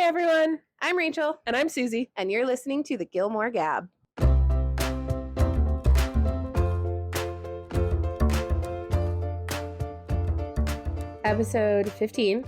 everyone. I'm Rachel. And I'm Susie. And you're listening to the Gilmore Gab. Episode 15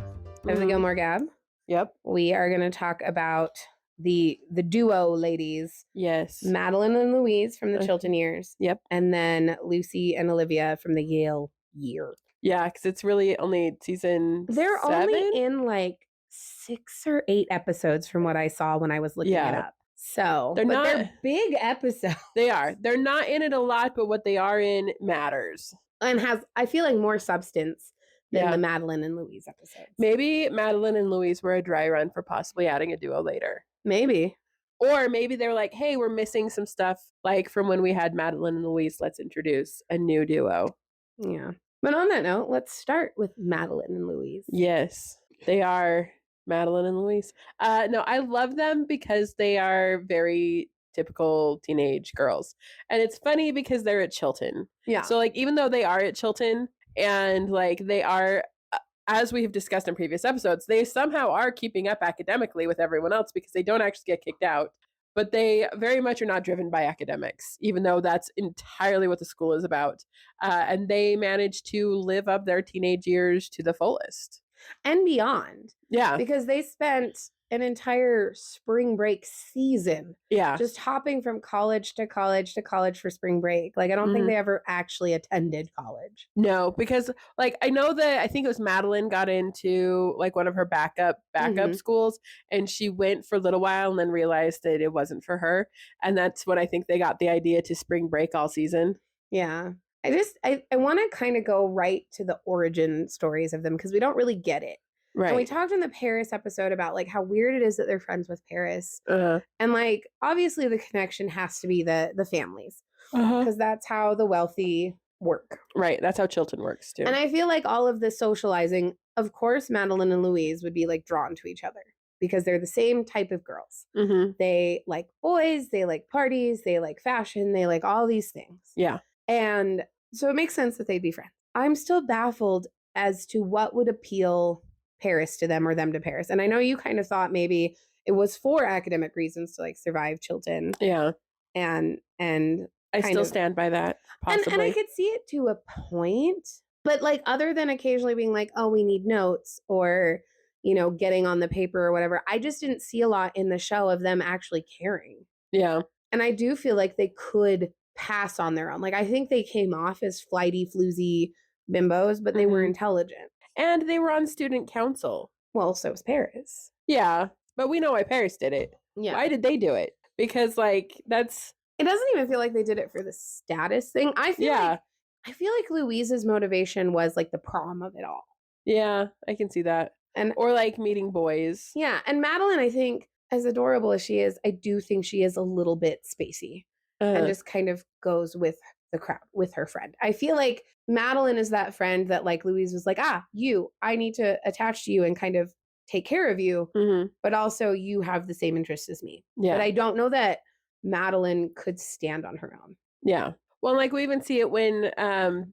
of the Gilmore Gab. Yep. We are going to talk about the duo ladies. Yes. Madeline and Louise from the Chilton years. Yep. And then Lucy and Olivia from the Yale year. Yeah, because it's really only season They're 7? only in like 6 or 8 episodes from what I saw when I was looking it up. So they're big episodes. They are. They're not in it a lot, but what they are in matters. And has, I feel like, more substance than the Madeline and Louise episodes. Maybe Madeline and Louise were a dry run for possibly adding a duo later. Maybe. Or maybe they're like, hey, we're missing some stuff like from when we had Madeline and Louise. Let's introduce a new duo. Yeah. But on that note, let's start with Madeline and Louise. Yes, they are Madeline and Louise. No, I love them because they are very typical teenage girls. And it's funny because they're at Chilton. Yeah. So like, even though they are at Chilton and like they are, as we have discussed in previous episodes, they somehow are keeping up academically with everyone else because they don't actually get kicked out. But they very much are not driven by academics, even though that's entirely what the school is about. And they manage to live up their teenage years to the fullest. And beyond. Yeah. Because they spent an entire spring break season just hopping from college to college to college for spring break. Like, I don't think they ever actually attended college. No, because like I know that I think it was Madeline got into like one of her backup schools, and she went for a little while and then realized that it wasn't for her. And that's when I think they got the idea to spring break all season. Yeah. I want to kind of go right to the origin stories of them because we don't really get it. Right. And we talked in the Paris episode about like how weird it is that they're friends with Paris. And like, obviously the connection has to be the families because that's how the wealthy work. Right. That's how Chilton works too. And I feel like all of the socializing, of course, Madeline and Louise would be like drawn to each other because they're the same type of girls. They like boys, they like parties, they like fashion, they like all these things. Yeah. And so it makes sense that they'd be friends. I'm still baffled as to what would appeal Paris to them or them to Paris. And I know you kind of thought maybe it was for academic reasons to like survive Chilton. Yeah. And I still stand by that. Possibly. And I could see it to a point, but like other than occasionally being like, oh, we need notes or, you know, getting on the paper or whatever, I just didn't see a lot in the show of them actually caring. Yeah. And I do feel like they could pass on their own. Like I think they came off as flighty, floozy bimbos, but they were intelligent. And they were on student council. Well, so was Paris. Yeah, but we know why Paris did it. Yeah. Why did they do it? Because like that's... It doesn't even feel like they did it for the status thing. I feel like Louise's motivation was like the prom of it all. Yeah, I can see that. Or like meeting boys. Yeah, and Madeline, I think, as adorable as she is, I do think she is a little bit spacey and just kind of goes with the crowd, with her friend. I feel like Madeline is that friend that like Louise was like, I need to attach to you and kind of take care of you, but also you have the same interests as me. Yeah. But I don't know that Madeline could stand on her own. Yeah. Well, like we even see it when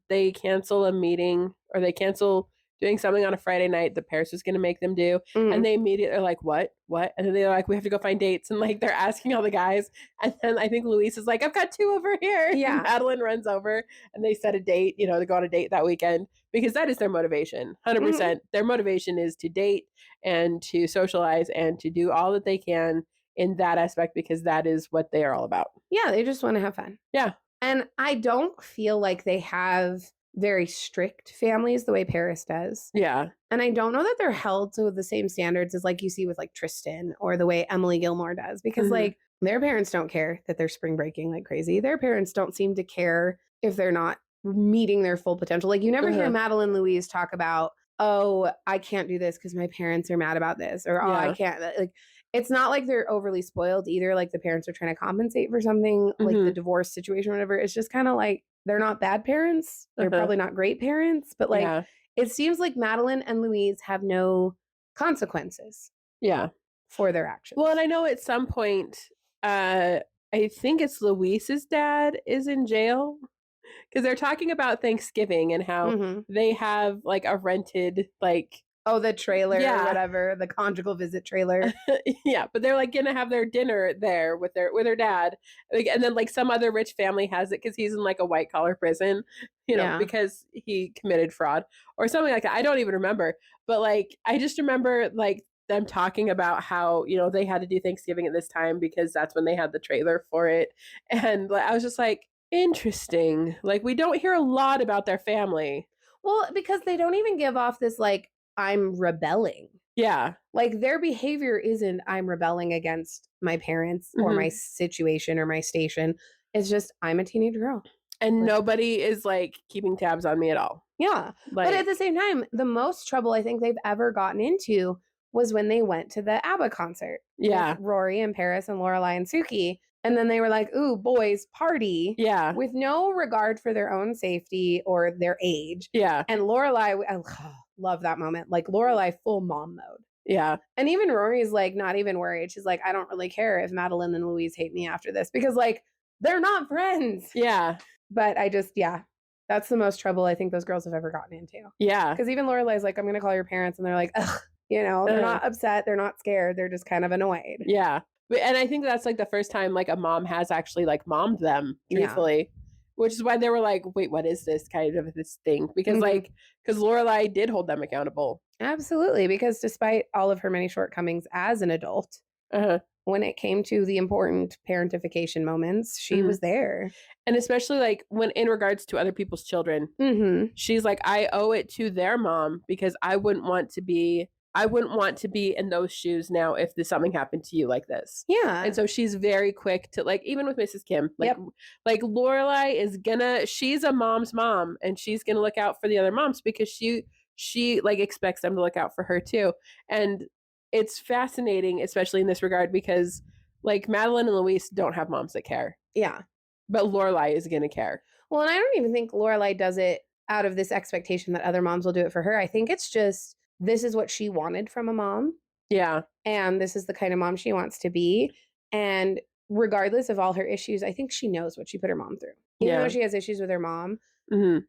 they cancel a meeting or they cancel doing something on a Friday night that Paris was going to make them do. And they immediately are like, what? And then they're like, we have to go find dates. And like, they're asking all the guys. And then I think Louise is like, I've got 2 over here. Yeah. And Madeline runs over and they set a date, you know, to go on a date that weekend because that is their motivation. 100%. Their motivation is to date and to socialize and to do all that they can in that aspect because that is what they are all about. Yeah. They just want to have fun. Yeah. And I don't feel like they have very strict families the way Paris does. Yeah. And I don't know that they're held to the same standards as like you see with like Tristan or the way Emily Gilmore does because like their parents don't care that they're spring breaking like crazy. Their parents don't seem to care if they're not meeting their full potential. Like you never hear Madeline Louise talk about, oh, I can't do this because my parents are mad about this or I can't. Like it's not like they're overly spoiled either. Like the parents are trying to compensate for something like the divorce situation or whatever. It's just kind of like they're not bad parents. They're probably not great parents, but like it seems like Madeline and Louise have no consequences. Yeah. For their actions. Well, and I know at some point, I think it's Louise's dad is in jail because they're talking about Thanksgiving and how they have like a rented like Oh, the trailer or Yeah. whatever, the conjugal visit trailer. Yeah, but they're like gonna have their dinner there with their dad. Like, and then like some other rich family has it because he's in like a white collar prison, Yeah. because he committed fraud or something like that. I don't even remember. But like I just remember like them talking about how, they had to do Thanksgiving at this time because that's when they had the trailer for it. And like, I was just like, interesting. Like we don't hear a lot about their family. Well, because they don't even give off this like, I'm rebelling. Yeah. Like their behavior isn't I'm rebelling against my parents or my situation or my station. It's just I'm a teenage girl. And Like, nobody is like keeping tabs on me at all. yeah. But at the same time, the most trouble I think they've ever gotten into was when they went to the ABBA concert. Yeah. With Rory and Paris and Lorelai and Suki. And then they were like, ooh, boys, party. Yeah. With no regard for their own safety or their age. Yeah. And Lorelai, I love that moment. Like Lorelai full mom mode. Yeah. And even Rory's like not even worried. She's like, I don't really care if Madeline and Louise hate me after this because like they're not friends. Yeah. But I just, that's the most trouble I think those girls have ever gotten into. Yeah. Because even Lorelai's like, I'm going to call your parents. And they're like, ugh, they're not upset. They're not scared. They're just kind of annoyed. Yeah. And I think that's like the first time like a mom has actually like mommed them, truthfully. Yeah. Which is why they were like, wait, what is this kind of this thing? Because because Lorelai did hold them accountable. Absolutely. Because despite all of her many shortcomings as an adult, when it came to the important parentification moments, she was there. And especially like when in regards to other people's children, she's like, I owe it to their mom because I wouldn't want to be in those shoes now if something happened to you like this. Yeah. And so she's very quick to like, even with Mrs. Kim, like Lorelai she's a mom's mom and she's gonna look out for the other moms because she like expects them to look out for her too. And it's fascinating, especially in this regard, because like Madeline and Louise don't have moms that care. Yeah. But Lorelai is gonna care. Well, and I don't even think Lorelai does it out of this expectation that other moms will do it for her. I think it's just this is what she wanted from a mom. Yeah. And this is the kind of mom she wants to be. And regardless of all her issues, I think she knows what she put her mom through. Even though she has issues with her mom,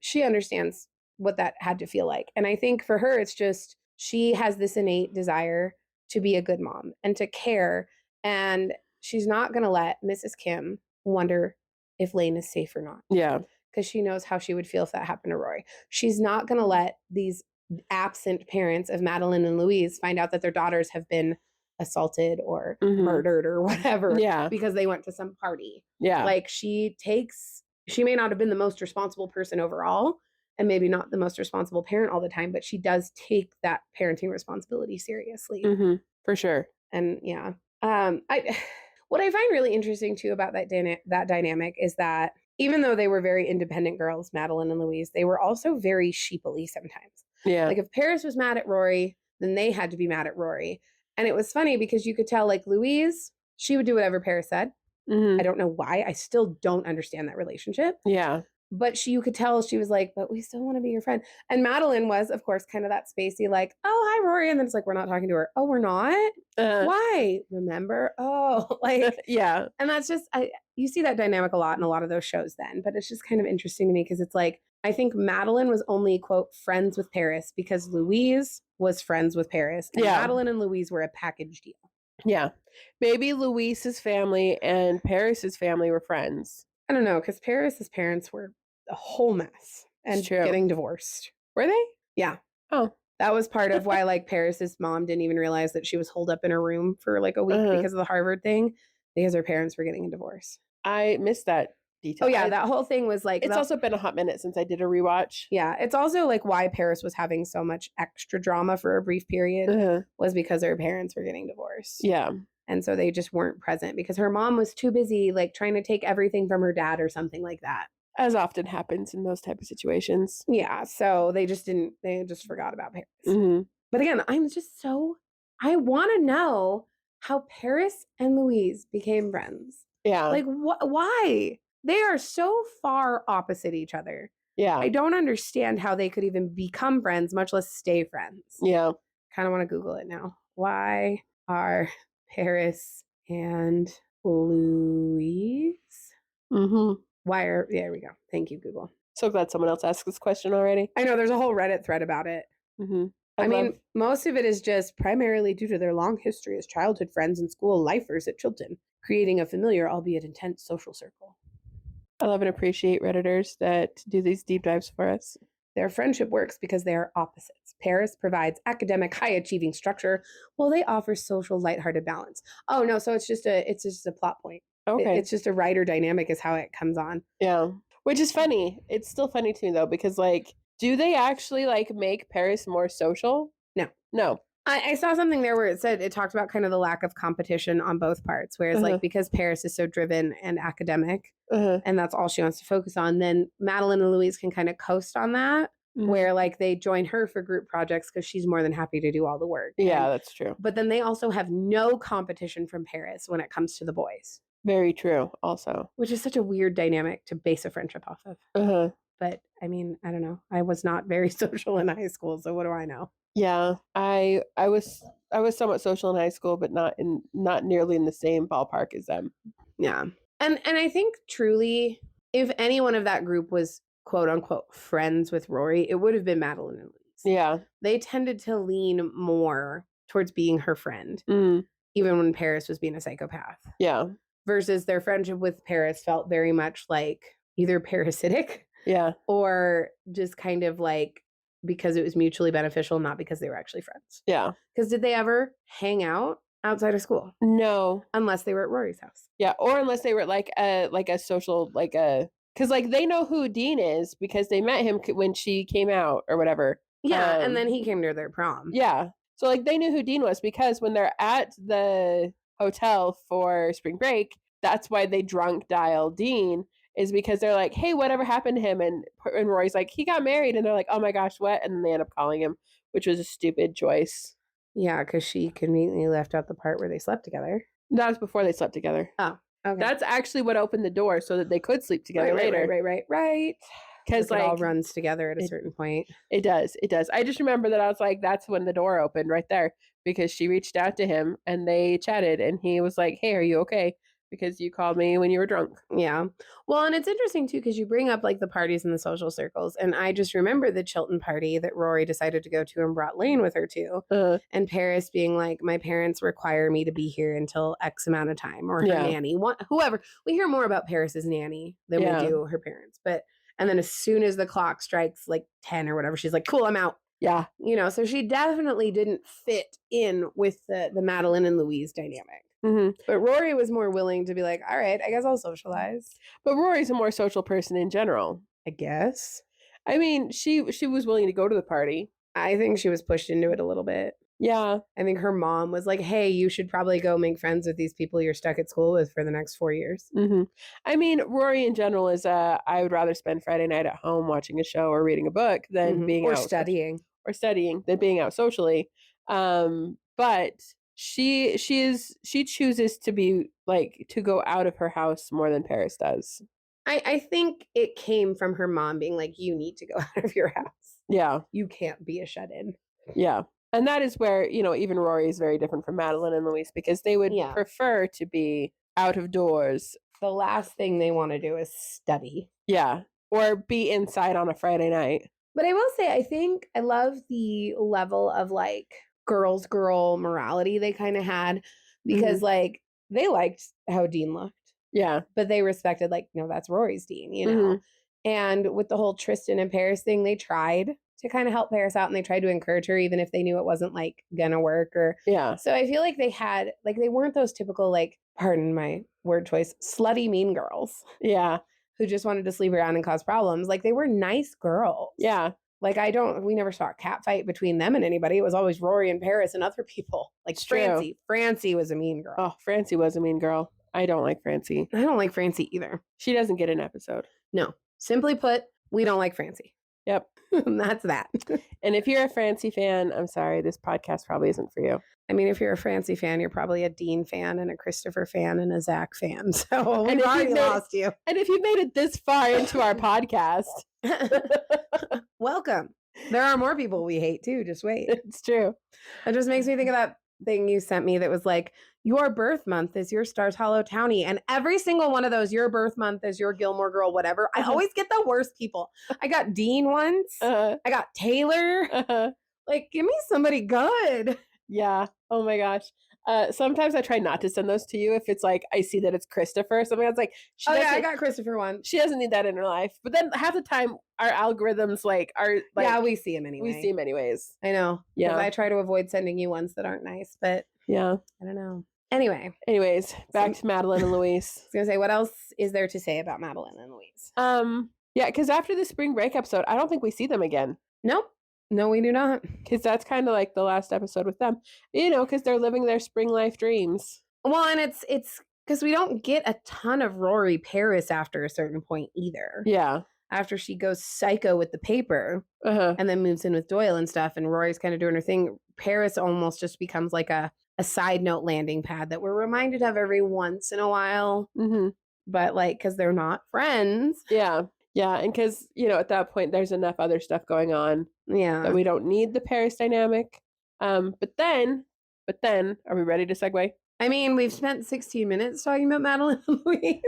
she understands what that had to feel like. And I think for her, it's just she has this innate desire to be a good mom and to care. And she's not going to let Mrs. Kim wonder if Lane is safe or not. Yeah. Because she knows how she would feel if that happened to Rory. She's not going to let these absent parents of Madeline and Louise find out that their daughters have been assaulted or murdered or whatever because they went to some party. Yeah. Like she may not have been the most responsible person overall and maybe not the most responsible parent all the time, but she does take that parenting responsibility seriously. For sure. And what I find really interesting too about that dynamic is that even though they were very independent girls, Madeline and Louise, they were also very sheepily sometimes. Yeah. Like if Paris was mad at Rory, then they had to be mad at Rory. And it was funny because you could tell like Louise, she would do whatever Paris said. I don't know why. I still don't understand that relationship. Yeah. But you could tell she was like, but we still want to be your friend. And Madeline was, of course, kind of that spacey, like, oh, hi, Rory. And then it's like, we're not talking to her. Oh, we're not? Why? Remember? Oh, like, yeah. And that's just, you see that dynamic a lot in a lot of those shows then. But it's just kind of interesting to me because it's like, I think Madeline was only, quote, friends with Paris because Louise was friends with Paris. And Madeline and Louise were a package deal. Yeah. Maybe Louise's family and Paris's family were friends. I don't know, because Paris's parents were a whole mess and getting divorced. Were they? Yeah. Oh. That was part of why, like, Paris's mom didn't even realize that she was holed up in her room for, like, a week because of the Harvard thing, because her parents were getting a divorce. I missed that detail. Oh, yeah, that whole thing was, like... It's also been a hot minute since I did a rewatch. Yeah, it's also, like, why Paris was having so much extra drama for a brief period was because her parents were getting divorced. Yeah. And so they just weren't present because her mom was too busy, like, trying to take everything from her dad or something like that. As often happens in those type of situations. Yeah, so they just forgot about Paris. But again, I want to know how Paris and Louise became friends. Yeah. Like, why? They are so far opposite each other. Yeah. I don't understand how they could even become friends, much less stay friends. Yeah. Kind of want to Google it now. Why are Paris and Louise? There we go. Thank you, Google. So glad someone else asked this question already. I know there's a whole Reddit thread about it. I mean, most of it is just primarily due to their long history as childhood friends and school lifers at Chilton, creating a familiar, albeit intense, social circle. I love and appreciate Redditors that do these deep dives for us. Their friendship works because they are opposites. Paris provides academic, high-achieving structure, while they offer social, lighthearted balance. Oh no, so it's just a plot point. Okay. It's just a writer dynamic is how it comes on. Yeah. Which is funny. It's still funny to me though, because like, do they actually like make Paris more social? No. I saw something there where it talked about kind of the lack of competition on both parts. Whereas like, because Paris is so driven and academic and that's all she wants to focus on, then Madeline and Louise can kind of coast on that. Where like they join her for group projects because she's more than happy to do all the work. Yeah, that's true. But then they also have no competition from Paris when it comes to the boys. Very true also. Which is such a weird dynamic to base a friendship off of. But I mean, I don't know. I was not very social in high school, so what do I know? Yeah, I was somewhat social in high school, but not nearly in the same ballpark as them. Yeah. And I think truly, if anyone of that group was quote unquote friends with Rory, it would have been Madeline and Louise. Yeah. They tended to lean more towards being her friend, even when Paris was being a psychopath. Yeah. Versus their friendship with Paris felt very much like either parasitic. Yeah. Or just kind of like because it was mutually beneficial, not because they were actually friends. Yeah. Because did they ever hang out outside of school? No. Unless they were at Rory's house. Yeah. Or unless they were like a social, like a, because like they know who Dean is because they met him when she came out or whatever. Yeah. And then he came to their prom. Yeah. So like they knew who Dean was because when they're at the hotel for spring break, that's why they drunk dial Dean, is because they're like, hey, whatever happened to him? And Rory's like, he got married. And they're like, oh my gosh, what? And then they end up calling him, which was a stupid choice. Yeah, because she conveniently left out the part where they slept together. That was before they slept together. Oh, okay. That's actually what opened the door so that they could sleep together later. Right. Because like, it all runs together at a certain point. It does. I just remember that I was like, that's when the door opened right there, because she reached out to him and they chatted and he was like, hey, are you okay? Because you called me when you were drunk. Yeah. Well, and it's interesting too, because you bring up like the parties and the social circles. And I just remember the Chilton party that Rory decided to go to and brought Lane with her to. And Paris being like, my parents require me to be here until X amount of time, or her nanny, whoever. We hear more about Paris's nanny than we do her parents. And then as soon as the clock strikes like 10 or whatever, she's like, cool, I'm out. Yeah. You know, so she definitely didn't fit in with the Madeline and Louise dynamic. But Rory was more willing to be like, all right, I guess I'll socialize. But Rory's a more social person in general, I guess. I mean, she was willing to go to the party. I think she was pushed into it a little bit. Yeah. I think her mom was like, hey, you should probably go make friends with these people you're stuck at school with for the next 4 years. I mean, Rory in general is I would rather spend Friday night at home watching a show or reading a book than being out studying than being out socially. But she chooses to be like to go out of her house more than Paris does. I think it came from her mom being like, you need to go out of your house. Yeah. You can't be a shut-in. Yeah. And that is where, you know, even Rory is very different from Madeline and Louise, because they would prefer to be out of doors. The last thing they want to do is study. Yeah. Or be inside on a Friday night. But I will say, I think I love the level of like girl morality they kind of had, because like they liked how Dean looked. Yeah. But they respected like, no, that's Rory's Dean, you know? And with the whole Tristan and Paris thing, they tried to kind of help Paris out and they tried to encourage her, even if they knew it wasn't like gonna work or. Yeah. So I feel like they had, like, they weren't those typical, like, pardon my word choice, slutty mean girls. Yeah. Who just wanted to sleep around and cause problems. Like, they were nice girls. Yeah. Like, we never saw a cat fight between them and anybody. It was always Rory and Paris and other people. Like Francie. Francie was a mean girl. Oh, Francie was a mean girl. I don't like Francie. I don't like Francie either. She doesn't get an episode. No. Simply put, we don't like Francie. Yep. That's that. And if you're a Francie fan, I'm sorry, this podcast probably isn't for you. I mean, if you're a Francie fan, you're probably a Dean fan and a Christopher fan and a Zach fan. So we've already lost you. And if you made it this far into our podcast, welcome. There are more people we hate too. Just wait. It's true. It just makes me think of that thing you sent me that was like, your birth month is your Stars Hollow Townie. And every single one of those, your birth month is your Gilmore Girl, whatever. I always get the worst people. I got Dean once. I got Taylor. Like, give me somebody good. Yeah. Oh my gosh. Sometimes I try not to send those to you if it's like I see that it's Christopher. Something that's like Oh yeah, I got Christopher one. she doesn't need that in her life. But then half the time our algorithms are like Yeah, we see him we anyway. see him anyways. I know. Yeah. Because I try to avoid sending you ones that aren't nice, but yeah. I don't know. Anyway. Anyways, back to Madeline and Louise. I was gonna say, what else is there to say about Madeline and Louise? Yeah, because after the spring break episode, I don't think we see them again. Nope. No, we do not. Because that's kind of like the last episode with them. You know, because they're living their spring life dreams. Well, and it's because we don't get a ton of Rory Paris after a certain point either. Yeah. After she goes psycho with the paper and then moves in with Doyle and stuff, and Rory's kind of doing her thing, Paris almost just becomes like a side note landing pad that we're reminded of every once in a while. Mm-hmm. But like, because they're not friends. Yeah. Yeah. And because, you know, at that point, there's enough other stuff going on. Yeah. That we don't need the Paris dynamic. But then, are we ready to segue? I mean, we've spent 16 minutes talking about Madeline and Louise.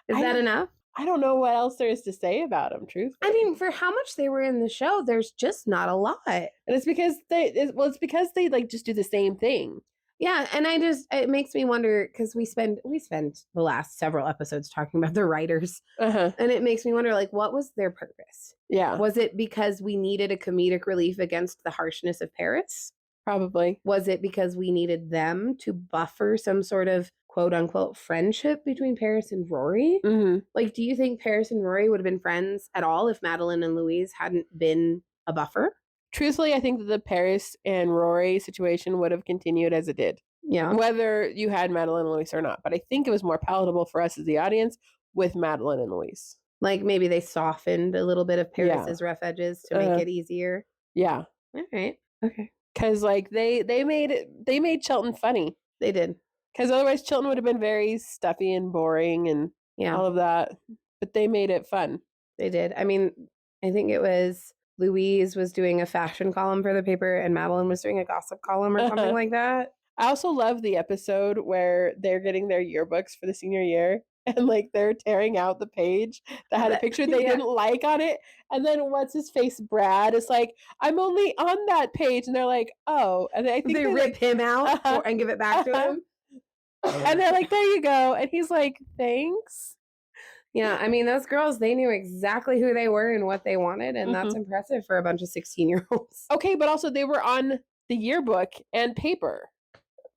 Is that enough? I don't know what else there is to say about them, truthfully. I mean, for how much they were in the show, there's just not a lot. And it's because they like just do the same thing. Yeah, and it makes me wonder because we spend the last several episodes talking about the writers, and it makes me wonder, like, what was their purpose? Yeah, was it because we needed a comedic relief against the harshness of Paris? Probably. Was it because we needed them to buffer some sort of quote unquote friendship between Paris and Rory? Mm-hmm. Like, do you think Paris and Rory would have been friends at all if Madeline and Louise hadn't been a buffer? Truthfully, I think that the Paris and Rory situation would have continued as it did. Yeah. Whether you had Madeline and Louise or not. But I think it was more palatable for us as the audience with Madeline and Louise. Like maybe they softened a little bit of Paris's rough edges to make it easier. Yeah. All right. Okay. Because like they made Chilton funny. They did. Because otherwise Chilton would have been very stuffy and boring and all of that. But they made it fun. They did. I mean, I think it was Louise was doing a fashion column for the paper and Madeline was doing a gossip column or something like that. I also love the episode where they're getting their yearbooks for the senior year and like they're tearing out the page that had a picture they didn't like on it. And then what's his face? Brad is like, I'm only on that page. And they're like, oh. And I think they rip him out and give it back to him. And they're like, there you go. And he's like, thanks. Yeah, I mean, those girls, they knew exactly who they were and what they wanted. And that's impressive for a bunch of 16-year-olds. Okay, but also they were on the yearbook and paper.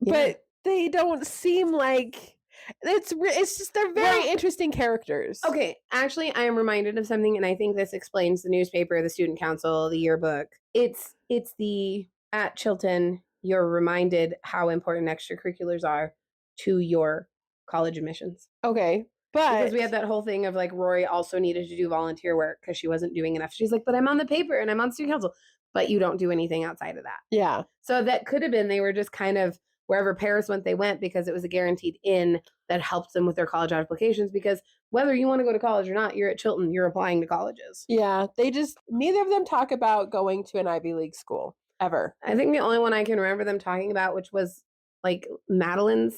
But they don't seem like it's just they're very interesting characters. Okay, actually, I am reminded of something, and I think this explains the newspaper, the student council, the yearbook. It's the at Chilton. You're reminded how important extracurriculars are to your college admissions. Okay, but because we had that whole thing of like Rory also needed to do volunteer work because she wasn't doing enough. She's like, but I'm on the paper and I'm on student council, but you don't do anything outside of that. Yeah. So that could have been they were just kind of. Wherever Paris went, they went because it was a guaranteed in that helped them with their college applications. Because whether you want to go to college or not, you're at Chilton, you're applying to colleges. Yeah, neither of them talk about going to an Ivy League school ever. I think the only one I can remember them talking about, which was like Madeline's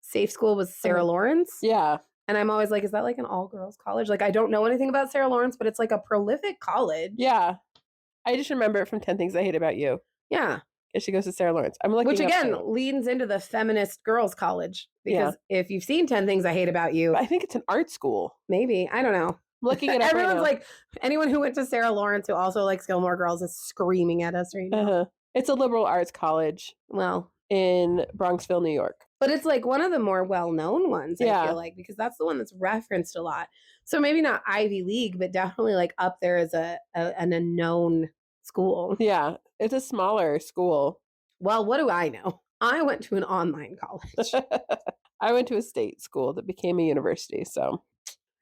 safe school, was Sarah Lawrence. Yeah. And I'm always like, is that like an all-girls college? Like, I don't know anything about Sarah Lawrence, but it's like a prolific college. Yeah. I just remember it from 10 Things I Hate About You. Yeah. She goes to Sarah Lawrence. I'm looking which again leans into the feminist girls' college because if you've seen 10 Things I Hate About You, I think it's an art school. Maybe I don't know. I'm looking at everyone's like anyone who went to Sarah Lawrence who also likes Gilmore Girls is screaming at us right now. It's a liberal arts college. Well, in Bronxville, New York, but it's like one of the more well-known ones. I feel like because that's the one that's referenced a lot. So maybe not Ivy League, but definitely like up there as an unknown school. Yeah, it's a smaller school. Well, what do I know? I went to an online college. I went to a state school that became a university. So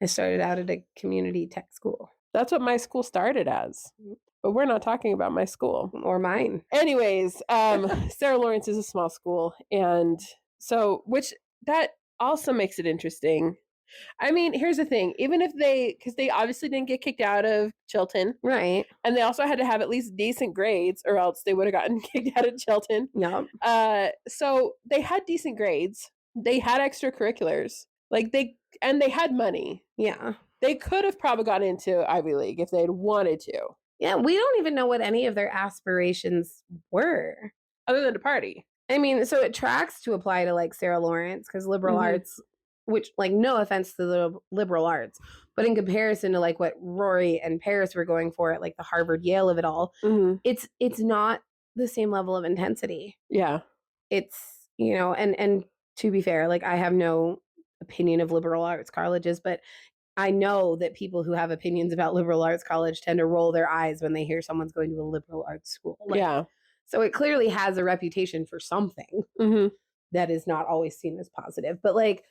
I started out at a community tech school. That's what my school started as. But we're not talking about my school. Or mine. Anyways, Sarah Lawrence is a small school. And so, which that also makes it interesting. I mean, here's the thing. Even if because they obviously didn't get kicked out of Chilton. Right. And they also had to have at least decent grades or else they would have gotten kicked out of Chilton. Yeah. So they had decent grades. They had extracurriculars. Like they had money. Yeah. They could have probably gotten into Ivy League if they'd wanted to. Yeah, we don't even know what any of their aspirations were. Other than to party. I mean, so it tracks to apply to like Sarah Lawrence because liberal arts, which like no offense to the liberal arts, but in comparison to like what Rory and Paris were going for at like the Harvard Yale of it all, it's not the same level of intensity. Yeah. It's, you know, and to be fair, like I have no opinion of liberal arts colleges, but I know that people who have opinions about liberal arts college tend to roll their eyes when they hear someone's going to a liberal arts school. Like, yeah. So it clearly has a reputation for something that is not always seen as positive. But like,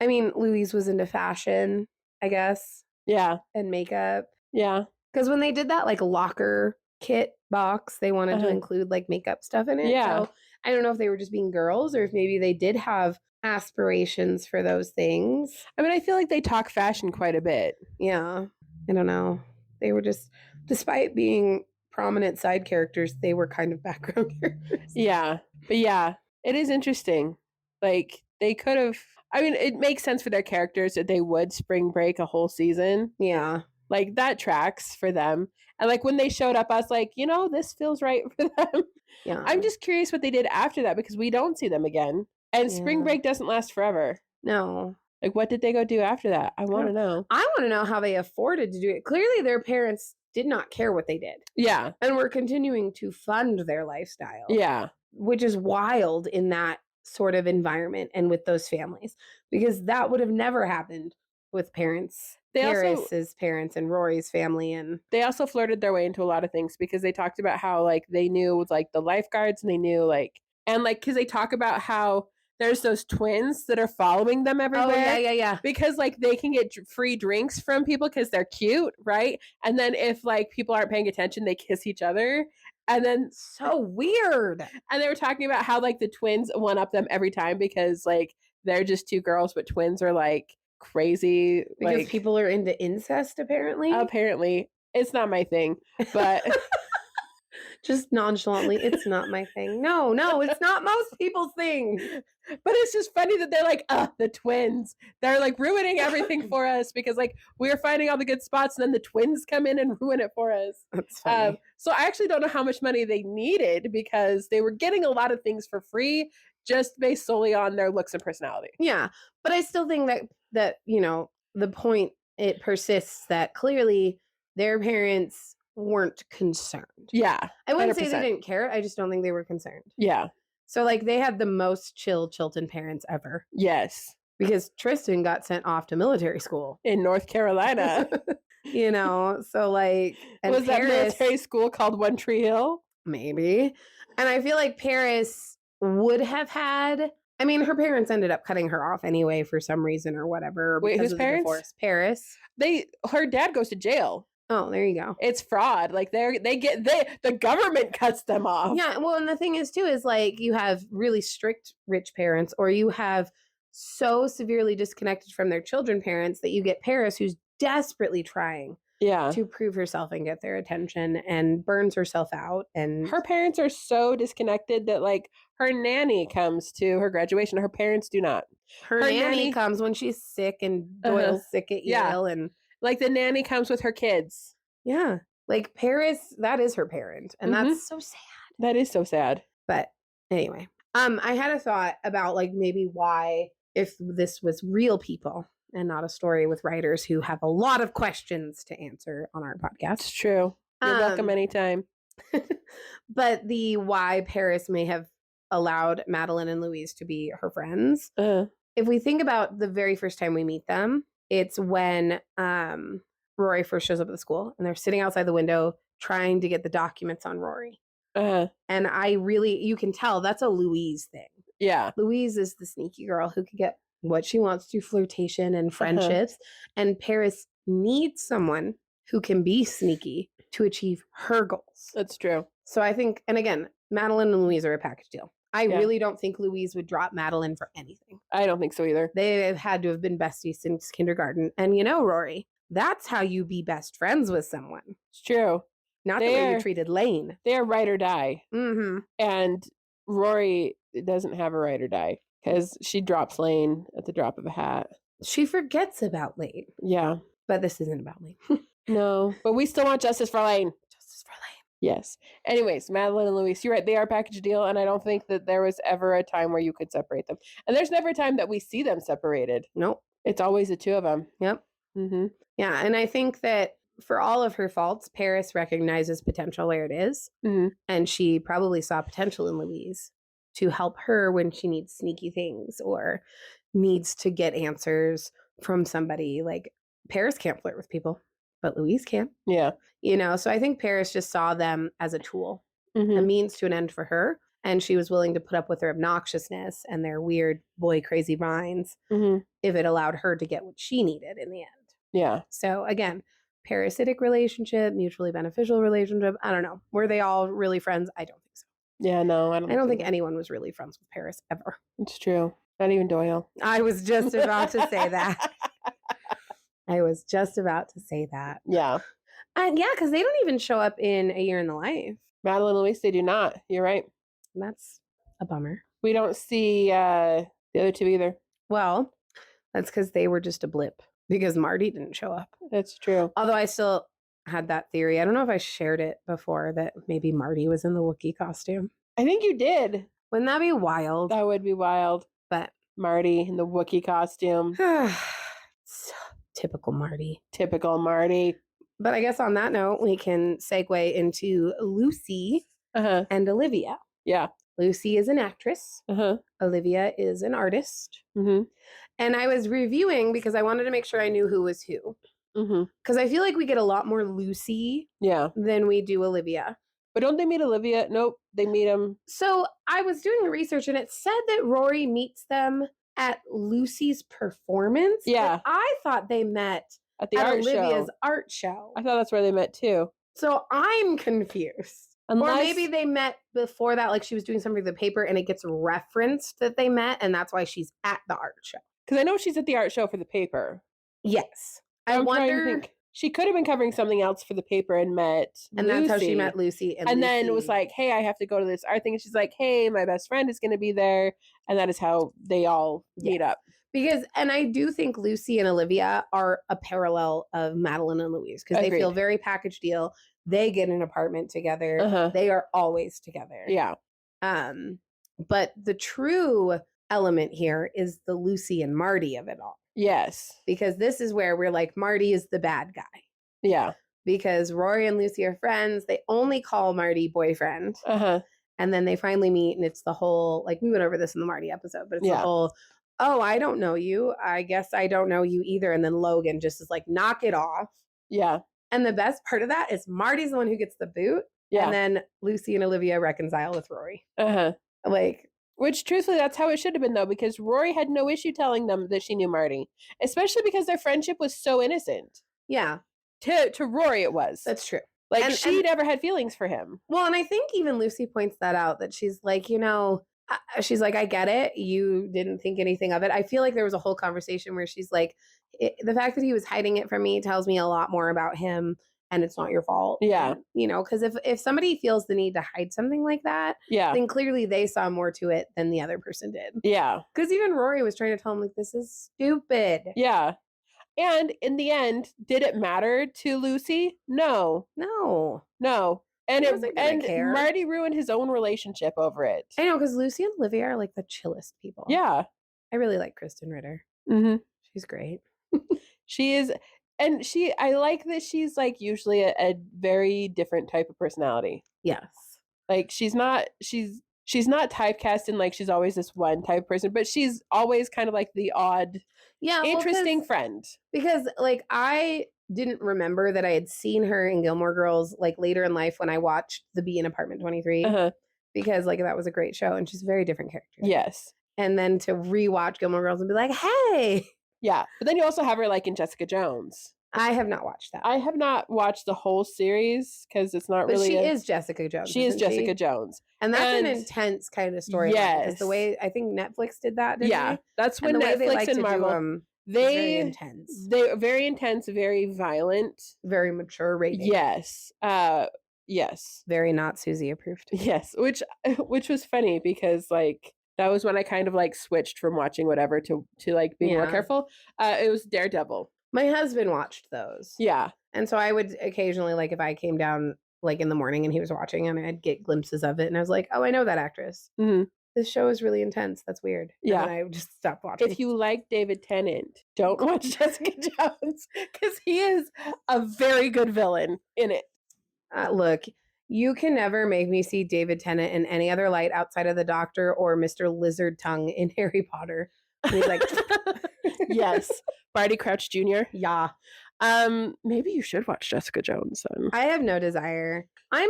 I mean, Louise was into fashion, I guess. Yeah. And makeup. Yeah. Because when they did that like locker kit box, they wanted to include like makeup stuff in it. Yeah. So I don't know if they were just being girls or if maybe they did have aspirations for those things. I mean, I feel like they talk fashion quite a bit. Yeah. I don't know. They were just, despite being prominent side characters, they were kind of background characters. Yeah. But yeah, it is interesting. Like they could have, I mean, it makes sense for their characters that they would spring break a whole season. Yeah. Like that tracks for them. And like when they showed up, I was like, you know, this feels right for them. Yeah. I'm just curious what they did after that because we don't see them again. And spring break doesn't last forever. No. Like what did they go do after that? I want to know. I want to know how they afforded to do it. Clearly their parents did not care what they did. Yeah. And were continuing to fund their lifestyle. Yeah. Which is wild in that sort of environment and with those families. Because that would have never happened with parents. Paris's parents and Rory's family. And they also flirted their way into a lot of things because they talked about how like they knew like the lifeguards and they knew like, and like, because they talk about how there's those twins that are following them everywhere. Oh, yeah. Because like they can get free drinks from people because they're cute, right? And then if like people aren't paying attention, they kiss each other. And then so weird. And they were talking about how like the twins one up them every time because like they're just two girls, but twins are like crazy. Because like, people are into incest, apparently. Apparently. It's not my thing, but just nonchalantly, it's not my thing. No, it's not most people's thing. But it's just funny that they're like, the twins. They're like ruining everything for us because like we're finding all the good spots and then the twins come in and ruin it for us. That's funny. So I actually don't know how much money they needed because they were getting a lot of things for free just based solely on their looks and personality. Yeah. But I still think that, you know, the point, it persists that clearly their parents weren't concerned. Yeah. I wouldn't 100%. say they didn't care. I just don't think they were concerned. Yeah. So like they had the most chill Chilton parents ever. Yes. Because Tristan got sent off to military school. In North Carolina. You know, so like... And was Paris, that military school called One Tree Hill? Maybe. And I feel like Paris would have had... I mean, her parents ended up cutting her off anyway for some reason or whatever. Wait, whose parents? Divorce. Paris. Her dad goes to jail. Oh, there you go. It's fraud. Like the government cuts them off. Yeah. Well, and the thing is too, is like you have really strict rich parents or you have so severely disconnected from their children parents that you get Paris who's desperately trying to prove herself and get their attention and burns herself out. And her parents are so disconnected that like her nanny comes to her graduation. Her parents do not. Her nanny comes when she's sick and Doyle's sick at Yale and like the nanny comes with her kids. Yeah. Like Paris, that is her parent. And that's so sad. That is so sad. But anyway, I had a thought about like maybe why, if this was real people and not a story with writers who have a lot of questions to answer on our podcast. It's true. You're welcome anytime. But the why Paris may have allowed Madeline and Louise to be her friends. If we think about the very first time we meet them, it's when Rory first shows up at the school and they're sitting outside the window trying to get the documents on Rory. And you can tell that's a Louise thing. Yeah. Louise is the sneaky girl who could get what she wants through flirtation and friendships. And Paris needs someone who can be sneaky to achieve her goals. That's true. So I think, and again, Madeline and Louise are a package deal. I really don't think Louise would drop Madeline for anything. I don't think so either. They have had to have been besties since kindergarten. And you know, Rory, that's how you be best friends with someone. It's true. Not the way you treated Lane. They're ride or die. And Rory doesn't have a ride or die because she drops Lane at the drop of a hat. She forgets about Lane. Yeah. But this isn't about Lane. No, but we still want justice for Elaine. Justice for Elaine. Yes. Anyways, Madeline and Louise, you're right. They are a package deal, and I don't think that there was ever a time where you could separate them. And there's never a time that we see them separated. Nope. It's always the two of them. Yep. Mm-hmm. Yeah, and I think that for all of her faults, Paris recognizes potential where it is, and she probably saw potential in Louise to help her when she needs sneaky things or needs to get answers from somebody. Like Paris can't flirt with people, but Louise can. Yeah. You know, so I think Paris just saw them as a tool, a means to an end for her. And she was willing to put up with their obnoxiousness and their weird boy crazy minds if it allowed her to get what she needed in the end. Yeah. So again, parasitic relationship, mutually beneficial relationship. I don't know. Were they all really friends? I don't think so. Yeah, no, I don't think anyone was really friends with Paris ever. It's true. Not even Doyle. I was just about to say that. Yeah. Yeah, because they don't even show up in A Year in the Life. Madeline and Louise, they do not. You're right. That's a bummer. We don't see the other two either. Well, that's because they were just a blip because Marty didn't show up. That's true. Although I still had that theory. I don't know if I shared it before that maybe Marty was in the Wookiee costume. I think you did. Wouldn't that be wild? That would be wild. But Marty in the Wookiee costume. Typical Marty. Typical Marty. But I guess on that note, we can segue into Lucy and Olivia. Yeah. Lucy is an actress. Olivia is an artist. And I was reviewing because I wanted to make sure I knew who was who. Because I feel like we get a lot more Lucy than we do Olivia. But don't they meet Olivia? Nope, they meet him. So I was doing the research and it said that Rory meets them at Lucy's performance. Yeah. But I thought they met at Olivia's show. art show. I thought that's where they met too. So I'm confused. Or maybe they met before that, like she was doing something for the paper and it gets referenced that they met and that's why she's at the art show. Because I know she's at the art show for the paper. Yes. I wonder. She could have been covering something else for the paper and met and Lucy. That's how she met Lucy. And then it was like, hey, I have to go to this art thing. And she's like, hey, my best friend is going to be there. And that is how they all meet up. Because, and I do think Lucy and Olivia are a parallel of Madeline and Louise because they feel very package deal. They get an apartment together. They are always together. Yeah. But the true element here is the Lucy and Marty of it all. Yes. Because this is where we're like, Marty is the bad guy. Yeah. Because Rory and Lucy are friends. They only call Marty boyfriend. And then they finally meet and it's the whole, like we went over this in the Marty episode, but it's the whole, oh, I don't know you. I guess I don't know you either. And then Logan just is like, knock it off. Yeah. And the best part of that is Marty's the one who gets the boot. Yeah. And then Lucy and Olivia reconcile with Rory. Like, which truthfully, that's how it should have been though, because Rory had no issue telling them that she knew Marty, especially because their friendship was so innocent. Yeah. To Rory, it was. That's true. Like she never had feelings for him. Well, and I think even Lucy points that out, that she's like, you know, she's like, I get it. You didn't think anything of it. I feel like there was a whole conversation where she's like, the fact that he was hiding it from me tells me a lot more about him and it's not your fault. Yeah. And, you know, because if somebody feels the need to hide something like that, then clearly they saw more to it than the other person did. Yeah. Because even Rory was trying to tell him, like, this is stupid. Yeah. And in the end, did it matter to Lucy? No. No. And Marty ruined his own relationship over it. I know, because Lucy and Olivia are like the chillest people. Yeah. I really like Kristen Ritter. She's great. She is. And I like that she's like usually a very different type of personality. Yes. Like she's not typecast in like she's always this one type of person, but she's always kind of like the odd, interesting friend. Because like I didn't remember that I had seen her in Gilmore Girls like later in life when I watched The Bee in Apartment 23 because like that was a great show and she's a very different character. Yes. And then to rewatch Gilmore Girls and be like, hey. Yeah. But then you also have her like in Jessica Jones. I have not watched that. I have not watched the whole series because it's not really. She is Jessica Jones. She is Jessica Jones. And that's an intense kind of story. Yes. Because the way I think Netflix did that, didn't they? That's when Netflix and Marvel. Very intense. They're very intense, very violent. Very mature rating. Yes. Yes. Very not Soozee approved. Yes. Which was funny because like that was when I kind of like switched from watching whatever to like being more careful. It was Daredevil. My husband watched those. Yeah. And so I would occasionally, like, if I came down, like, in the morning and he was watching and I'd get glimpses of it and I was like, "Oh, I know that actress. Mhm. This show is really intense. That's weird." And then Yeah. I would just stop watching. If you like David Tennant, don't watch Jessica Jones because he is a very good villain in it. Look, you can never make me see David Tennant in any other light outside of the Doctor or Mr. Lizard Tongue in Harry Potter. And he's like, Yes. Barty Crouch Jr. yeah. Maybe you should watch Jessica Jones then. I have no desire. I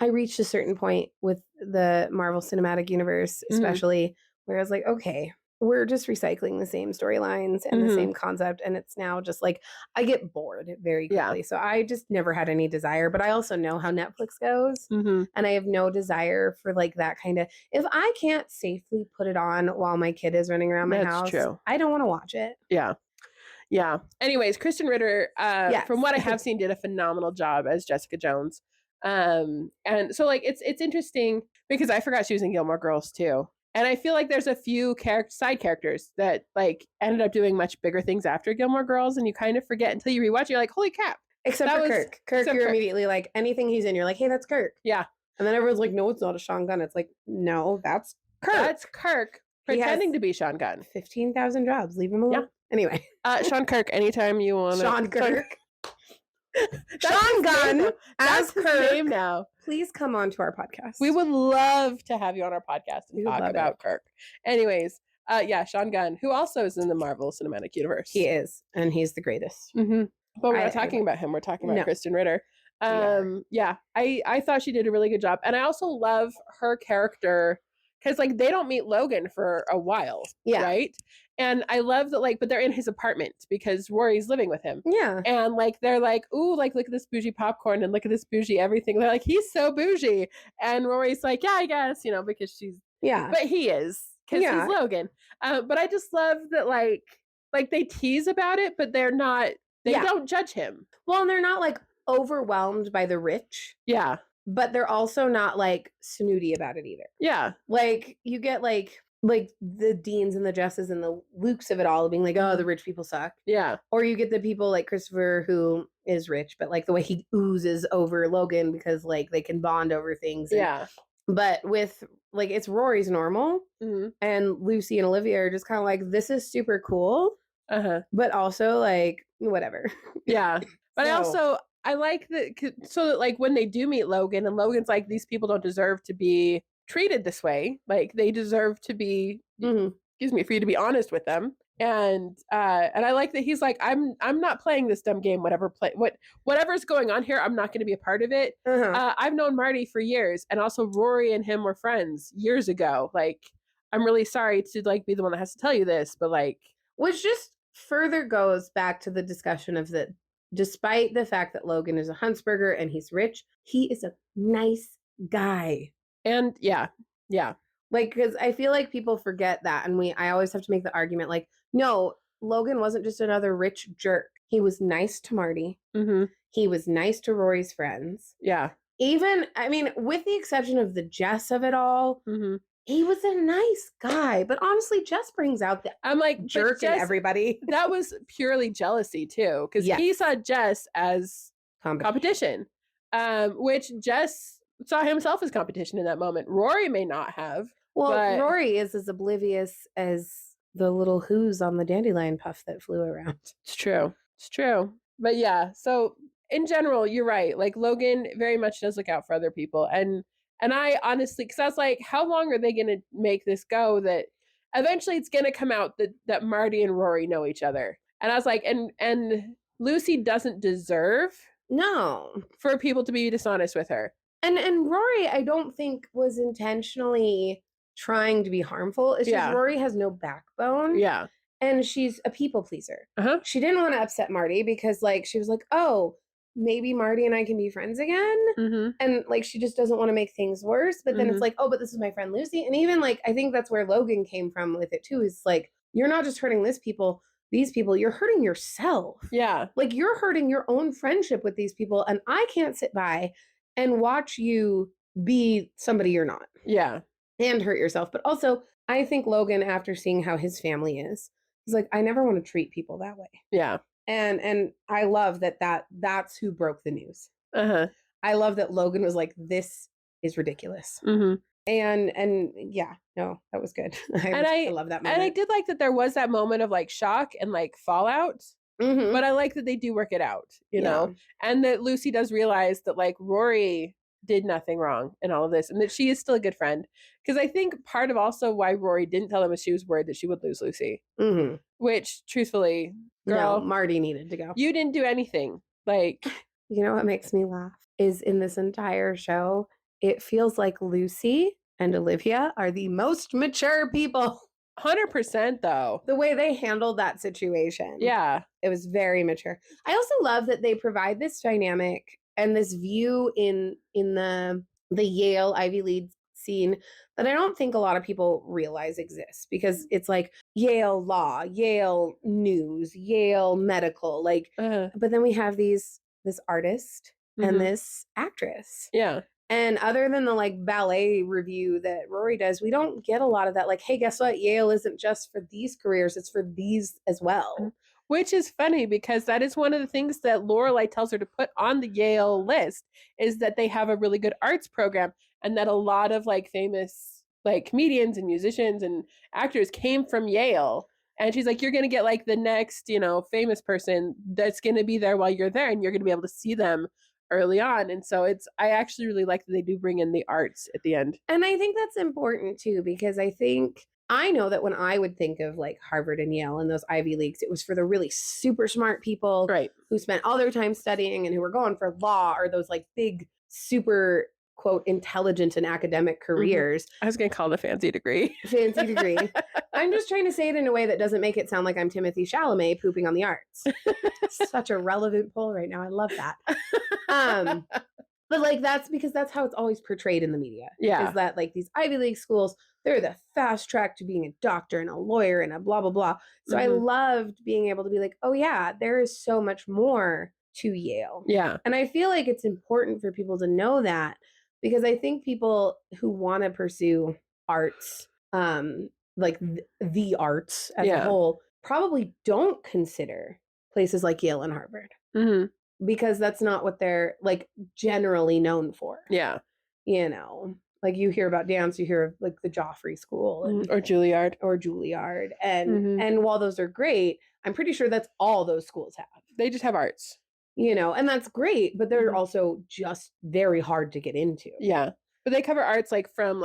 reached a certain point with the Marvel Cinematic Universe, especially where I was like, okay, we're just recycling the same storylines and the same concept. And it's now just like, I get bored very quickly. Yeah. So I just never had any desire, but I also know how Netflix goes. And I have no desire for like that kind of, if I can't safely put it on while my kid is running around my house, true. I don't want to watch it. Yeah. Yeah. Anyways, Kristen Ritter, Yes. from what I have seen, did a phenomenal job as Jessica Jones. And so like it's interesting because I forgot she was in Gilmore Girls too. And I feel like there's a few side characters that like ended up doing much bigger things after Gilmore Girls, and you kind of forget until you rewatch it. You're like, holy crap. Except for Kirk. Kirk, you're immediately like, anything he's in, you're like, hey, that's Kirk. Yeah. And then everyone's like, no, it's not a Sean Gunn. It's like, no, that's Kirk. That's Kirk pretending to be Sean Gunn. 15,000 jobs. Leave him alone. Yeah. Anyway. Sean Kirk, anytime you want to. Sean Kirk. Sean Gunn as Kirk. Name now. Please come on to our podcast. We would love to have you on our podcast and talk about Kirk. Anyways, Sean Gunn, who also is in the Marvel Cinematic Universe. He is, and he's the greatest. But we're not talking about him. We're talking about Kristen Ritter. I thought she did a really good job. And I also love her character because like they don't meet Logan for a while. Yeah. Right? And I love that, like, but they're in his apartment because Rory's living with him. Yeah. And like they're like, ooh, like look at this bougie popcorn and look at this bougie everything. They're like, he's so bougie. And Rory's like, yeah, I guess, you know, because she's but he is because he's Logan. But I just love that like they tease about it, but they're not. They don't judge him. Well, and they're not like overwhelmed by the rich. Yeah. But they're also not like snooty about it either. Yeah. Like you get like the Deans and the Jesses and the Lukes of it all being like, oh, the rich people suck. Yeah. Or you get the people like Christopher who is rich, but like the way he oozes over Logan because like they can bond over things. Yeah. But with like it's Rory's normal and Lucy and Olivia are just kind of like, this is super cool. But also like whatever. Yeah. But I like that. So that like when they do meet Logan and Logan's like, these people don't deserve to be treated this way. Like they deserve to be, excuse me, for you to be honest with them. And I like that he's like, I'm not playing this dumb game. Whatever's going on here, I'm not going to be a part of it. I've known Marty for years, and also Rory and him were friends years ago. Like, I'm really sorry to like be the one that has to tell you this, but like, which just further goes back to the discussion of that. Despite the fact that Logan is a Huntsberger and he's rich, he is a nice guy. And yeah. Like, because I feel like people forget that. And I always have to make the argument like, no, Logan wasn't just another rich jerk. He was nice to Marty. He was nice to Rory's friends. Yeah. Even, I mean, with the exception of the Jess of it all, he was a nice guy. But honestly, Jess brings out the jerk in everybody. That was purely jealousy too. Because he saw Jess as competition. Which Jess saw himself as competition in that moment. Rory may not have. Well, Rory is as oblivious as the little who's on the dandelion puff that flew around. It's true. But yeah, so in general, you're right. Like Logan very much does look out for other people. And I honestly, because I was like, how long are they going to make this go that eventually it's going to come out that Marty and Rory know each other? And I was like, and Lucy doesn't deserve for people to be dishonest with her. And Rory, I don't think was intentionally trying to be harmful. It's just Rory has no backbone. Yeah. And she's a people pleaser. She didn't want to upset Marty because like she was like, oh, maybe Marty and I can be friends again. And like she just doesn't want to make things worse. But then it's like, oh, but this is my friend Lucy. And even like I think that's where Logan came from with it too, is like, you're not just hurting these people, you're hurting yourself. Yeah. Like you're hurting your own friendship with these people. And I can't sit by and watch you be somebody you're not. Yeah. And hurt yourself. But also, I think Logan, after seeing how his family is, he's like, I never want to treat people that way. Yeah. And I love that's who broke the news. Uh-huh. I love that Logan was like, this is ridiculous. Mm-hmm. And yeah, no, that was good. I love that moment. And I did like that there was that moment of like shock and like fallout. Mm-hmm. But I like that they do work it out, you Yeah. know, and that Lucy does realize that like Rory did nothing wrong in all of this and that she is still a good friend. Because I think part of also why Rory didn't tell him is she was worried that she would lose Lucy, Mm-hmm. which truthfully, girl, no, Marty needed to go. You didn't do anything. Like, you know what makes me laugh is in this entire show, it feels like Lucy and Olivia are the most mature people. 100% though. The way they handled that situation. Yeah. It was very mature. I also love that they provide this dynamic and this view in the Yale Ivy League scene that I don't think a lot of people realize exists, because it's like Yale law, Yale news, Yale medical, like, but then we have this artist and this actress. Yeah. And other than the like ballet review that Rory does, we don't get a lot of that. Like, hey, guess what? Yale isn't just for these careers, it's for these as well. Which is funny because that is one of the things that Lorelai tells her to put on the Yale list, is that they have a really good arts program and that a lot of like famous like comedians and musicians and actors came from Yale. And she's like, you're going to get like the next, you know, famous person that's going to be there while you're there, and you're going to be able to see them early on. And so I actually really like that they do bring in the arts at the end. And I think that's important too, because I know that when I would think of like Harvard and Yale and those Ivy Leagues, it was for the really super smart people, right, who spent all their time studying and who were going for law or those like big, super, quote, intelligent and academic careers. I was going to call it a fancy degree. Fancy degree. I'm just trying to say it in a way that doesn't make it sound like I'm Timothée Chalamet pooping on the arts. Such a relevant poll right now. I love that. But like, that's because that's how it's always portrayed in the media. Yeah. Is that like these Ivy League schools, they're the fast track to being a doctor and a lawyer and a blah, blah, blah. So I loved being able to be like, oh yeah, there is so much more to Yale. Yeah. And I feel like it's important for people to know that, because I think people who want to pursue arts, like the arts as a whole, probably don't consider places like Yale and Harvard. Because that's not what they're like generally known for. Yeah. You know, like you hear about dance, you hear of like the Joffrey School or Juilliard. And while those are great, I'm pretty sure that's all those schools have. They just have arts. You know, and that's great, but they're also just very hard to get into. Yeah. But they cover arts like from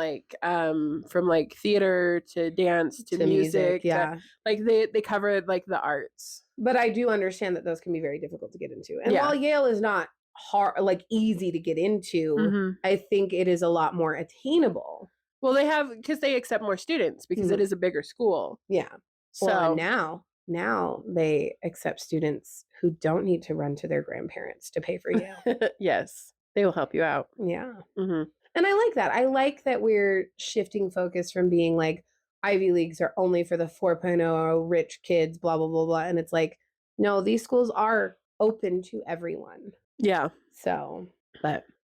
theater to dance to music. Yeah. Like they cover like the arts. But I do understand that those can be very difficult to get into. And while Yale is not hard, like easy to get into, I think it is a lot more attainable. Well, because they accept more students because it is a bigger school. Yeah. So well, now they accept students who don't need to run to their grandparents to pay for Yale. Yes. They will help you out. Yeah. And I like that. I like that we're shifting focus from being like, Ivy Leagues are only for the 4.0 rich kids, blah, blah, blah, blah. And it's like, no, these schools are open to everyone. Yeah. So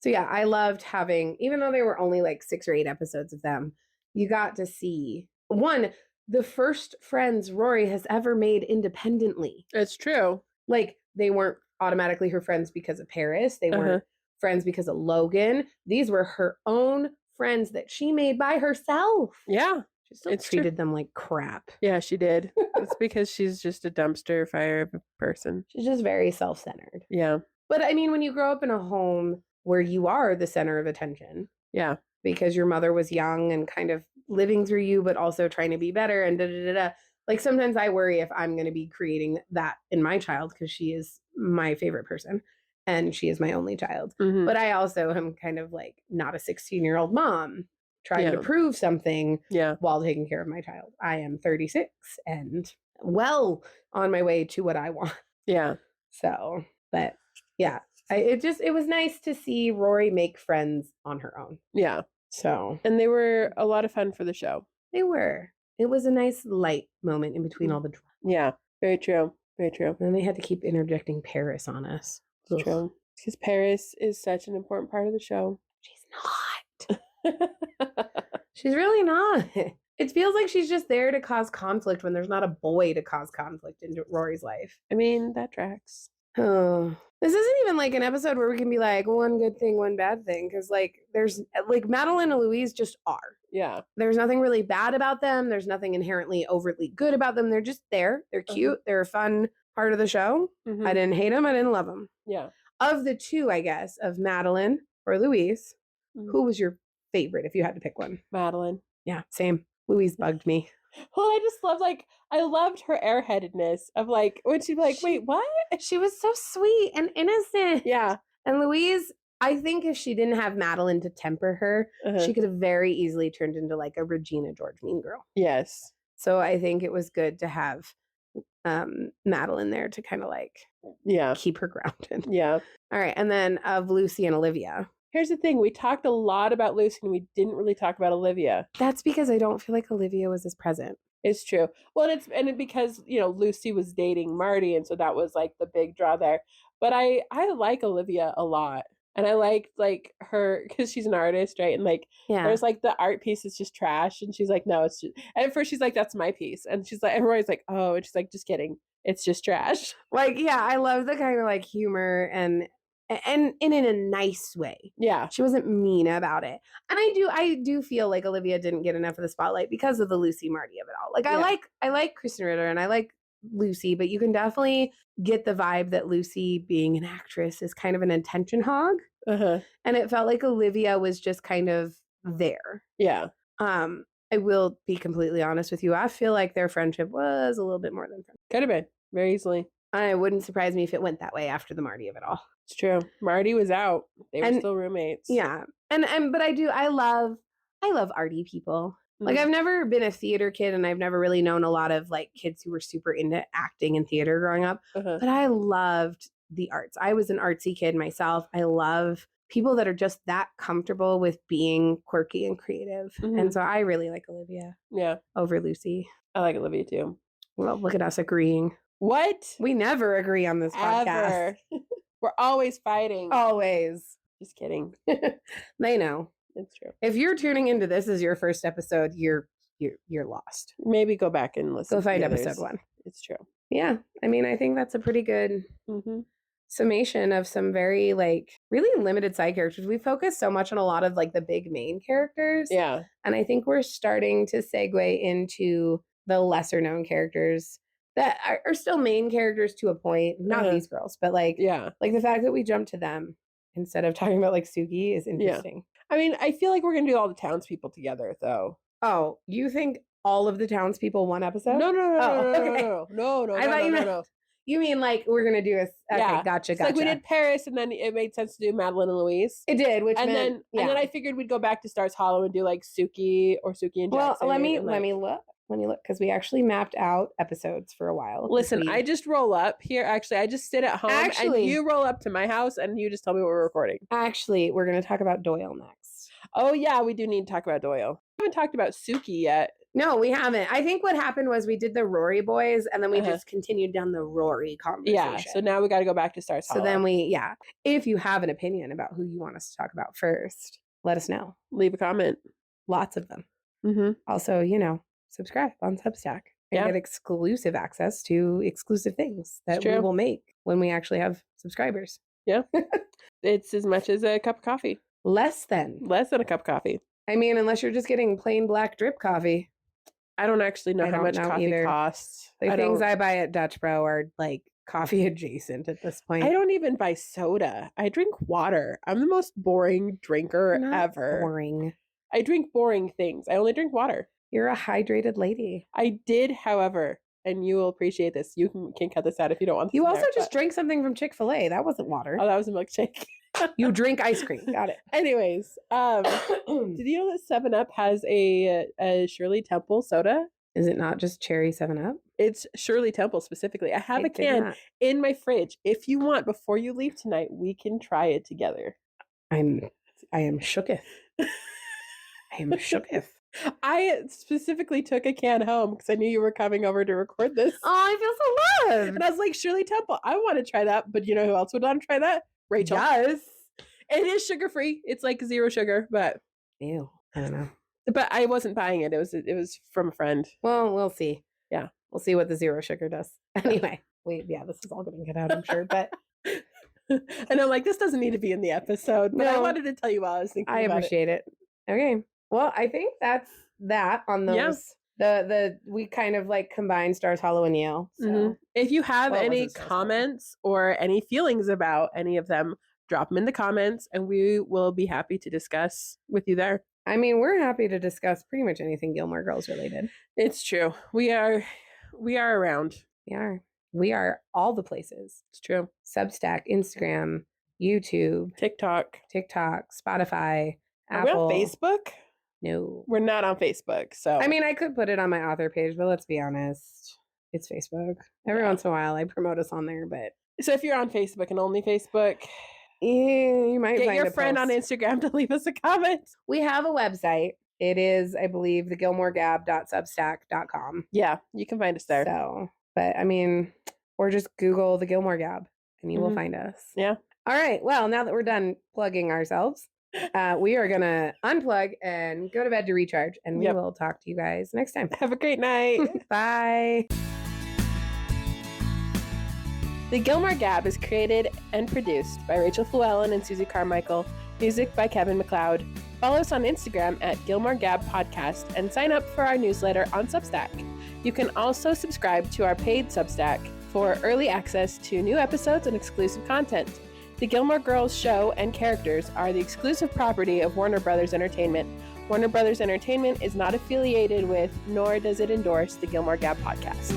yeah, I loved having, even though there were only like 6 or 8 episodes of them, you got to see, one, the first friends Rory has ever made independently. It's true. Like, they weren't automatically her friends because of Paris. They weren't friends because of Logan. These were her own friends that she made by herself. Yeah. She still treated them like crap. Yeah, she did. It's because she's just a dumpster fire of a person. She's just very self-centered. Yeah. But I mean, when you grow up in a home where you are the center of attention. Yeah. Because your mother was young and kind of living through you, but also trying to be better and da-da-da-da. Like, sometimes I worry if I'm going to be creating that in my child, because she is my favorite person and she is my only child. But I also am kind of like not a 16-year-old mom trying to prove something while taking care of my child. I am 36 and well on my way to what I want. Yeah. So, but yeah, it was nice to see Rory make friends on her own. Yeah. So. And they were a lot of fun for the show. They were. It was a nice light moment in between all the drama. Yeah. Very true. Very true. And they had to keep interjecting Paris on us. It's true. Because Paris is such an important part of the show. She's not. She's really not. It feels like she's just there to cause conflict when there's not a boy to cause conflict in Rory's life. I mean, that tracks. Oh, this isn't even like an episode where we can be like one good thing, one bad thing, because like there's like Madeline and Louise just are. Yeah. There's nothing really bad about them. There's nothing inherently overtly good about them. They're just there. They're cute. They're a fun part of the show. I didn't hate them. I didn't love them. Yeah. Of the two, I guess, of Madeline or Louise, who was your favorite if you had to pick one? Madeline. Yeah, same. Louise bugged me. Well, I just love I loved her airheadedness of like when she'd be like, wait, what? She was so sweet and innocent. Yeah. And Louise, I think if she didn't have Madeline to temper her, she could have very easily turned into like a Regina George mean girl. Yes. So I think it was good to have Madeline there to kind of like keep her grounded. Yeah. All right. And then of Lucy and Olivia. Here's the thing. We talked a lot about Lucy and we didn't really talk about Olivia. That's because I don't feel like Olivia was as present. It's true. Well, because, Lucy was dating Marty. And so that was like the big draw there. But I like Olivia a lot. And I liked like her because she's an artist, right? And like there's like the art piece is just trash. And she's like, no, it's just, and at first she's like, that's my piece. And she's like, everybody's like, oh, and she's like, just kidding. It's just trash. Like, yeah, I love the kind of like humor and in a nice way. Yeah. She wasn't mean about it. And I do feel like Olivia didn't get enough of the spotlight because of the Lucy Marty of it all. Like I like Kristen Ritter and I like Lucy, but you can definitely get the vibe that Lucy being an actress is kind of an attention hog. And it felt like Olivia was just kind of there. Yeah. I will be completely honest with you. I feel like their friendship was a little bit more than friendship. Could have been. Very easily. It wouldn't surprise me if it went that way after the Marty of it all. It's true. Marty was out. They were still roommates. Yeah. But I love arty people. Like I've never been a theater kid and I've never really known a lot of like kids who were super into acting and theater growing up. But I loved the arts. I was an artsy kid myself. I love people that are just that comfortable with being quirky and creative. And so I really like Olivia. Yeah. Over Lucy. I like Olivia too. Well, look at us agreeing. What? We never agree on this podcast. We're always fighting. Always. Just kidding. They know. It's true. If you're tuning into this as your first episode, you're lost. Maybe go back and listen. Go find episode 1. It's true. Yeah. I mean, I think that's a pretty good summation of some very like really limited side characters. We focus so much on a lot of like the big main characters. Yeah. And I think we're starting to segue into the lesser known characters that are still main characters to a point. Not these girls, but like like the fact that we jump to them instead of talking about like Suki is interesting. Yeah. I mean, I feel like we're gonna do all the townspeople together, though. Oh, you think all of the townspeople one episode? No. No. I thought you meant. You mean like we're gonna do a? Okay, gotcha. Like we did Paris, and then it made sense to do Madeline and Louise. It did, and then I figured we'd go back to Stars Hollow and do like Suki and Jackson. Well, let me look. Let me look because we actually mapped out episodes for a while. Listen, I just roll up here. Actually, I just sit at home and you roll up to my house and you just tell me what we're recording. Actually, we're going to talk about Doyle next. Oh, yeah, we do need to talk about Doyle. We haven't talked about Suki yet. No, we haven't. I think what happened was we did the Rory boys and then we just continued down the Rory conversation. Yeah, so now we got to go back to Stars Hollow. So then if you have an opinion about who you want us to talk about first, let us know. Leave a comment. Lots of them. Also, subscribe on Substack and get exclusive access to exclusive things that we will make when we actually have subscribers. Yeah. It's as much as a cup of coffee. Less than a cup of coffee. I mean, unless you're just getting plain black drip coffee. I don't actually know how much coffee costs. The things I buy at Dutch Bro are like coffee adjacent at this point. I don't even buy soda. I drink water. I'm the most boring drinker ever. Boring. I drink boring things. I only drink water. You're a hydrated lady. I did, however, and you will appreciate this. You can cut this out if you don't want to. You also just drank something from Chick-fil-A. That wasn't water. Oh, that was a milkshake. You drink ice cream. Got it. Anyways, did you know that 7-Up has a Shirley Temple soda? Is it not just cherry 7-Up? It's Shirley Temple specifically. I have a can in my fridge. If you want, before you leave tonight, we can try it together. I am shooketh. I am shooketh. I specifically took a can home because I knew you were coming over to record this. Oh, I feel so loved. And I was like, Shirley Temple, I want to try that. But you know who else would want to try that? Rachel. Yes. It is sugar-free. It's like 0 sugar, but... Ew. I don't know. But I wasn't buying it. It was from a friend. Well, we'll see. Yeah. We'll see what the zero sugar does. Anyway, this is all going to get out, I'm sure. But and I'm like, this doesn't need to be in the episode, but I wanted to tell you while I was thinking I about appreciate it. Okay. Well, I think that's that on those. Yeah. We kind of like combined Stars Hollow and Yale. So. If you have any comments or any feelings about any of them, drop them in the comments and we will be happy to discuss with you there. I mean, we're happy to discuss pretty much anything Gilmore Girls related. It's true. We are around. We are all the places. It's true. Substack, Instagram, YouTube, TikTok, Spotify, Apple. Are we on Facebook? No. We're not on Facebook. So I mean, I could put it on my author page, but let's be honest. It's Facebook. Every once in a while I promote us on there, but so if you're on Facebook and only Facebook, you might get find your friend on Instagram to leave us a comment. We have a website. It is, I believe, thegilmoregab.substack.com. Yeah, you can find us there. So, but I mean, or just Google the Gilmore Gab and you will find us. Yeah. All right. Well, now that we're done plugging ourselves, we are going to unplug and go to bed to recharge. And we will talk to you guys next time. Have a great night. Bye. The Gilmore Gab is created and produced by Rachal Soozee and Susie Carmichael. Music by Kevin MacLeod. Follow us on Instagram at Gilmore Gab Podcast and sign up for our newsletter on Substack. You can also subscribe to our paid Substack for early access to new episodes and exclusive content. The Gilmore Girls show and characters are the exclusive property of Warner Brothers Entertainment. Warner Brothers Entertainment is not affiliated with, nor does it endorse the Gilmore Gab Podcast.